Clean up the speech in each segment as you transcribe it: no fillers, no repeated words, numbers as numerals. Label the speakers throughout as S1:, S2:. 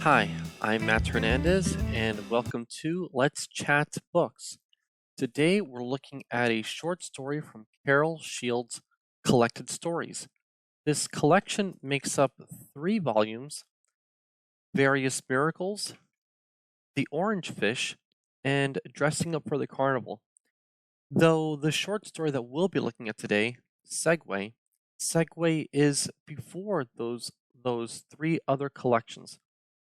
S1: Hi, I'm Matt Hernandez, and welcome to Let's Chat Books. Today we're looking at a short story from Carol Shields' Collected Stories. This collection makes up 3 volumes: Various Miracles, The Orange Fish, and Dressing Up for the Carnival. Though the short story that we'll be looking at today, Segue is before those 3 other collections.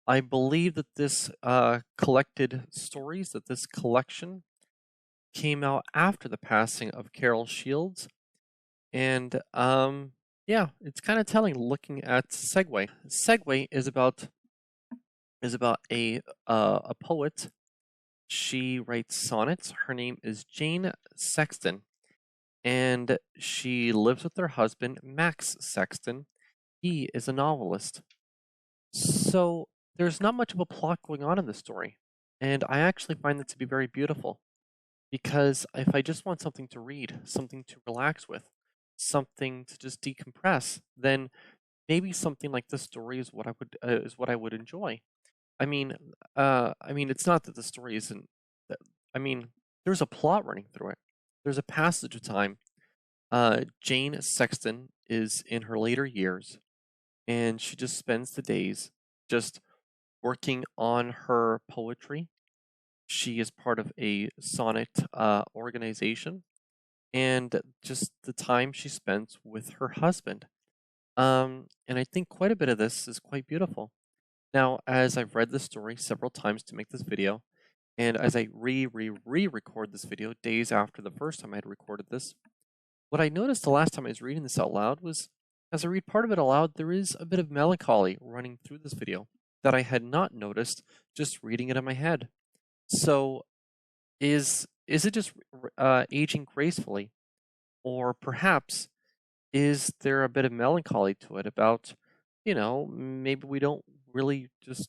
S1: I believe that this this collection came out after the passing of Carol Shields. And yeah, it's kind of telling looking at Segue. Segue is about a poet. She writes sonnets. Her name is Jane Sexton, and she lives with her husband, Max Sexton. He is a novelist. So there's not much of a plot going on in this story, and I actually find it to be very beautiful because if I just want something to read, something to relax with, something to just decompress, then maybe something like this story is what I would enjoy. It's not that the story isn't. that- I mean, there's a plot running through it. There's a passage of time. Jane Sexton is in her later years, and she just spends the days just working on her poetry. She is part of a sonnet organization, and just the time she spends with her husband. And I think quite a bit of this is quite beautiful. Now, as I've read this story several times to make this video, and as I re-record this video days after the first time I had recorded this, what I noticed the last time I was reading this out loud was, as I read part of it aloud, there is a bit of melancholy running through this video that I had not noticed just reading it in my head. So, is it just aging gracefully, or perhaps is there a bit of melancholy to it about, maybe we don't really just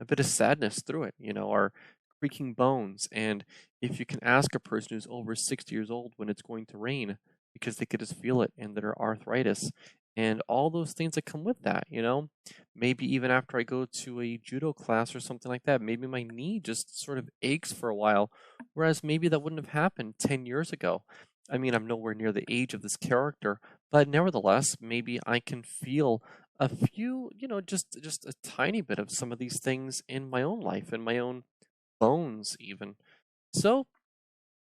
S1: a bit of sadness through it, our creaking bones. And if you can ask a person who's over 60 years old when it's going to rain, because they could just feel it and their arthritis and all those things that come with that, maybe even after I go to a judo class or something like that, maybe my knee just sort of aches for a while, whereas maybe that wouldn't have happened 10 years ago. I mean, I'm nowhere near the age of this character, but nevertheless, maybe I can feel a few, just a tiny bit of some of these things in my own life, in my own bones, even. So,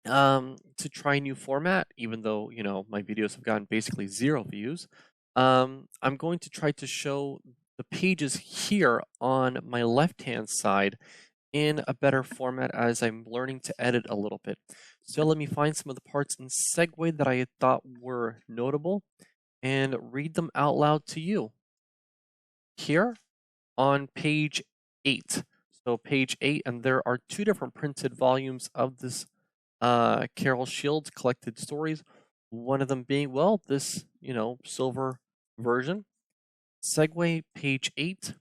S1: to try a new format, even though, my videos have gotten basically 0 views, I'm going to try to show the pages here on my left-hand side in a better format as I'm learning to edit a little bit. So let me find some of the parts in Segue that I thought were notable and read them out loud to you. Here on page 8. So page 8, and there are 2 different printed volumes of this Carol Shields Collected Stories. One of them being, well, this, silver version. Segue page 8.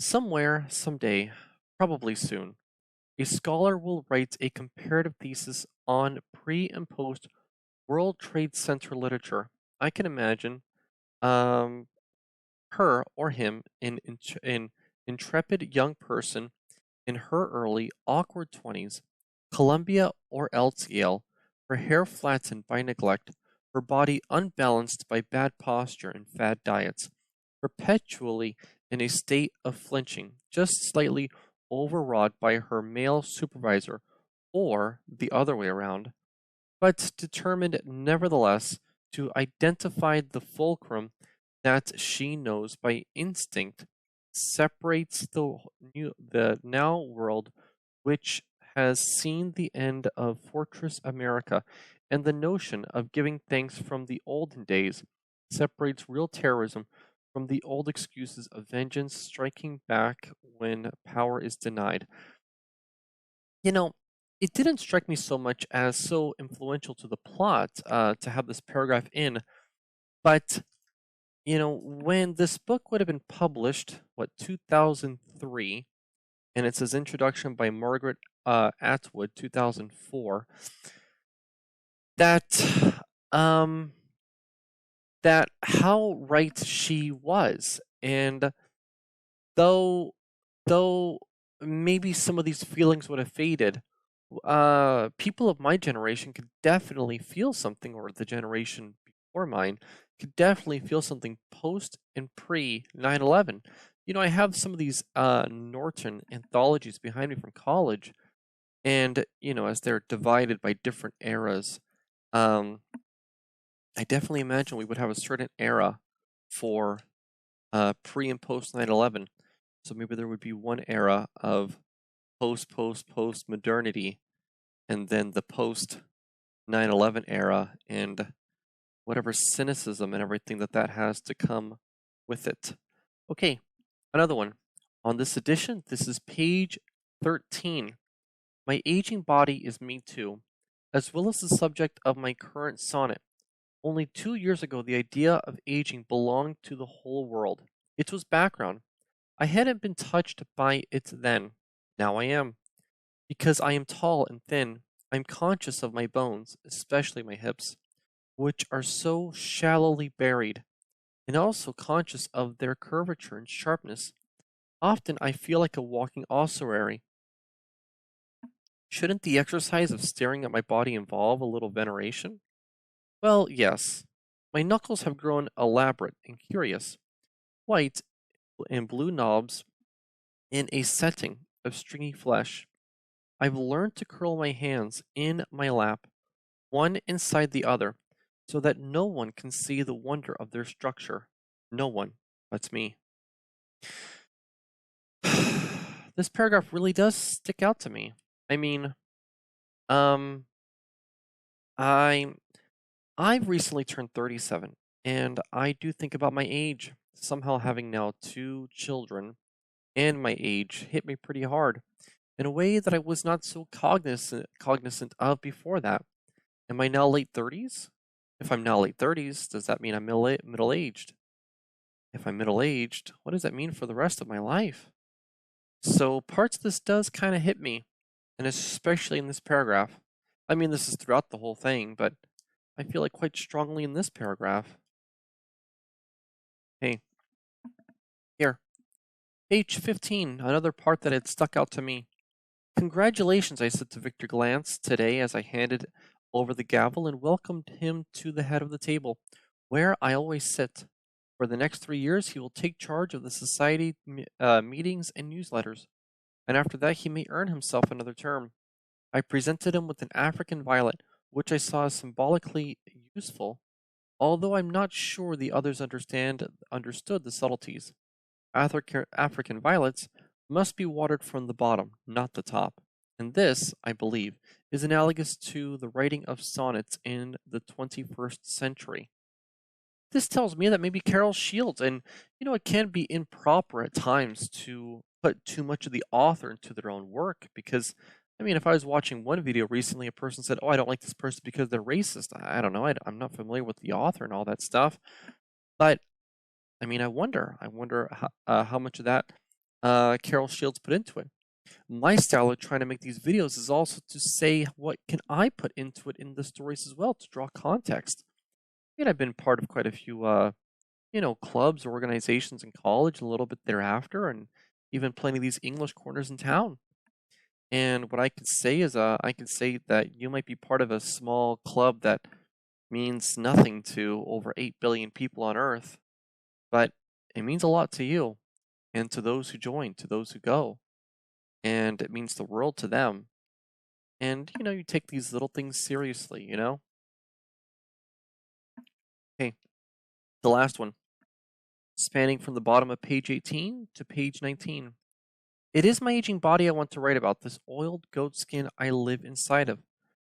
S1: Somewhere, someday, probably soon, a scholar will write a comparative thesis on pre and post World Trade Center literature. I can imagine um, her or him, an intrepid young person in her early, awkward 20s, Columbia or else Yale, her hair flattened by neglect, her body unbalanced by bad posture and fad diets, perpetually in a state of flinching, just slightly overwrought by her male supervisor, or the other way around, but determined nevertheless to identify the fulcrum that she knows by instinct separates the now world, which has seen the end of Fortress America, and the notion of giving thanks from the olden days separates real terrorism from the old excuses of vengeance striking back when power is denied. You know, it didn't strike me so much as so influential to the plot to have this paragraph in, but when this book would have been published, 2003, and it says introduction by Margaret Atwood, 2004, that um, that how right she was, and Though though maybe some of these feelings would have faded, people of my generation could definitely feel something, or the generation before mine could definitely feel something post and pre 9/11. I have some of these Norton anthologies behind me from college, and as they're divided by different eras, um, I definitely imagine we would have a certain era for pre and post 9/11. So maybe there would be one era of post modernity, and then the post 9/11 era, and whatever cynicism and everything that has to come with it. Okay, another one. On this edition, this is page 13. My aging body is me too, as well as the subject of my current sonnet. Only 2 years ago, the idea of aging belonged to the whole world. It was background. I hadn't been touched by it then. Now I am. Because I am tall and thin, I'm conscious of my bones, especially my hips, which are so shallowly buried, and also conscious of their curvature and sharpness. Often I feel like a walking ossuary. Shouldn't the exercise of staring at my body involve a little veneration? Well, yes. My knuckles have grown elaborate and curious, white and blue knobs in a setting of stringy flesh. I've learned to curl my hands in my lap, one inside the other, so that no one can see the wonder of their structure. No one but me. This paragraph really does stick out to me. I mean, um, I I've recently turned 37, and I do think about my age. Somehow having now two children and my age hit me pretty hard in a way that I was not so cognizant of before that. Am I now late 30s? If I'm now late 30s, does that mean I'm middle aged? If I'm middle aged, what does that mean for the rest of my life? So parts of this does kind of hit me, and especially in this paragraph. I mean, this is throughout the whole thing, but I feel like quite strongly in this paragraph. Hey, here, page 15, another part that had stuck out to me. Congratulations, I said to Victor Glantz today as I handed over the gavel and welcomed him to the head of the table, where I always sit. For the next 3 years, he will take charge of the society meetings and newsletters, and after that, he may earn himself another term. I presented him with an African violet, which I saw as symbolically useful, although I'm not sure the others understood the subtleties. African violets must be watered from the bottom, not the top. And this, I believe, is analogous to the writing of sonnets in the 21st century. This tells me that maybe Carol Shields, and it can be improper at times to put too much of the author into their own work, because I mean, if I was watching one video recently, a person said, "Oh, I don't like this person because they're racist." I don't know. I'm not familiar with the author and all that stuff, but I mean, I wonder how much of that Carol Shields put into it. My style of trying to make these videos is also to say what can I put into it in the stories as well to draw context. I mean, I've been part of quite a few clubs or organizations in college, a little bit thereafter, and even plenty of these English corners in town. And what I could say is, I could say that you might be part of a small club that means nothing to over 8 billion people on Earth, but it means a lot to you and to those who join, to those who go, and it means the world to them. And, you take these little things seriously. Okay, the last one, spanning from the bottom of page 18 to page 19. It is my aging body I want to write about, this oiled goat skin I live inside of.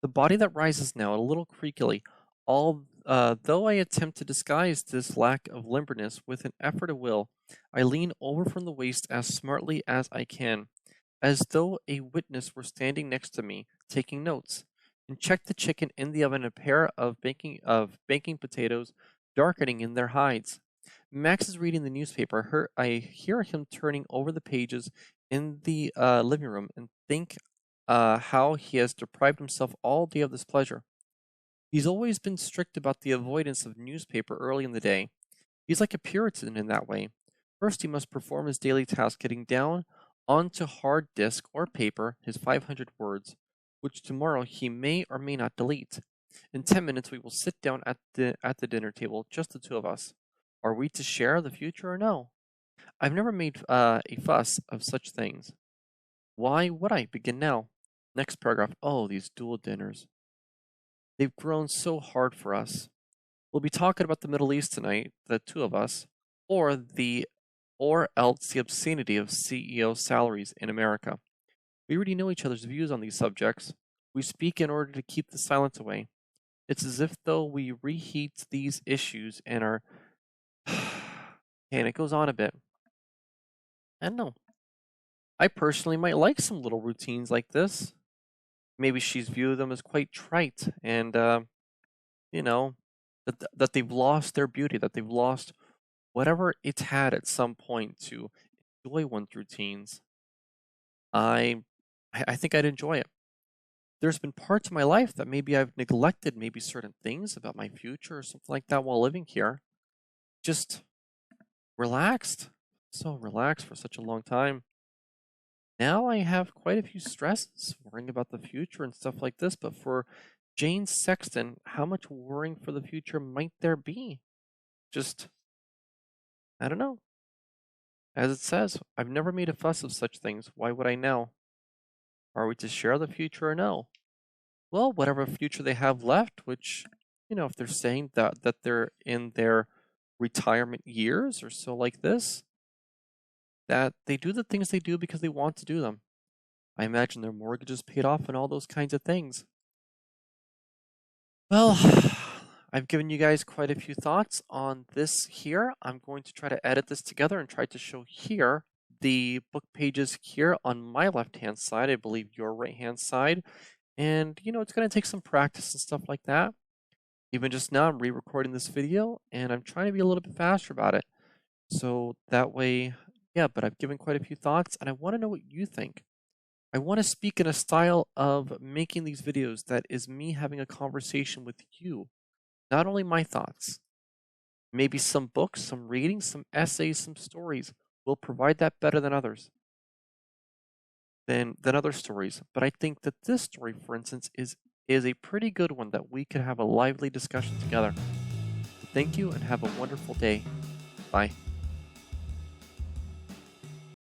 S1: The body that rises now a little creakily, though I attempt to disguise this lack of limberness with an effort of will, I lean over from the waist as smartly as I can, as though a witness were standing next to me, taking notes, and check the chicken in the oven, a pair of baking potatoes darkening in their hides. Max is reading the newspaper. I hear him turning over the pages in the living room and think how he has deprived himself all day of this pleasure. He's always been strict about the avoidance of newspaper early in the day. He's like a Puritan in that way, First, he must perform his daily task getting down onto hard disk or paper his 500 words, which tomorrow he may or may not delete. In 10 minutes, we will sit down at the dinner table, just the two of us. Are we to share the future or no? I've never made a fuss of such things. Why would I begin now? Next paragraph. Oh, these dual dinners. They've grown so hard for us. We'll be talking about the Middle East tonight, the two of us, or else the obscenity of CEO salaries in America. We already know each other's views on these subjects. We speak in order to keep the silence away. It's as if though we reheat these issues and are and it goes on a bit. I don't know. I personally might like some little routines like this. Maybe she's viewed them as quite trite and you know, that they've lost their beauty, that they've lost whatever it's had at some point to enjoy one's routines. I think I'd enjoy it. There's been parts of my life that maybe I've neglected maybe certain things about my future or something like that while living here. Just relaxed. So relaxed for such a long time. Now I have quite a few stresses worrying about the future and stuff like this, but for Jane Sexton, how much worrying for the future might there be? Just, I don't know. As it says, I've never made a fuss of such things. Why would I now? Are we to share the future or no? Well, whatever future they have left, which, if they're saying that they're in their retirement years or so like this, that they do the things they do because they want to do them. I imagine their mortgage is paid off and all those kinds of things. Well, I've given you guys quite a few thoughts on this here. I'm going to try to edit this together and try to show here the book pages here on my left-hand side, I believe your right-hand side. And, it's going to take some practice and stuff like that. Even just now, I'm re-recording this video, and I'm trying to be a little bit faster about it. So that way, yeah, but I've given quite a few thoughts, and I want to know what you think. I want to speak in a style of making these videos that is me having a conversation with you. Not only my thoughts. Maybe some books, some reading, some essays, some stories will provide that better than others. Than other stories. But I think that this story, for instance, is a pretty good one that we could have a lively discussion together. Thank you and have a wonderful day. Bye.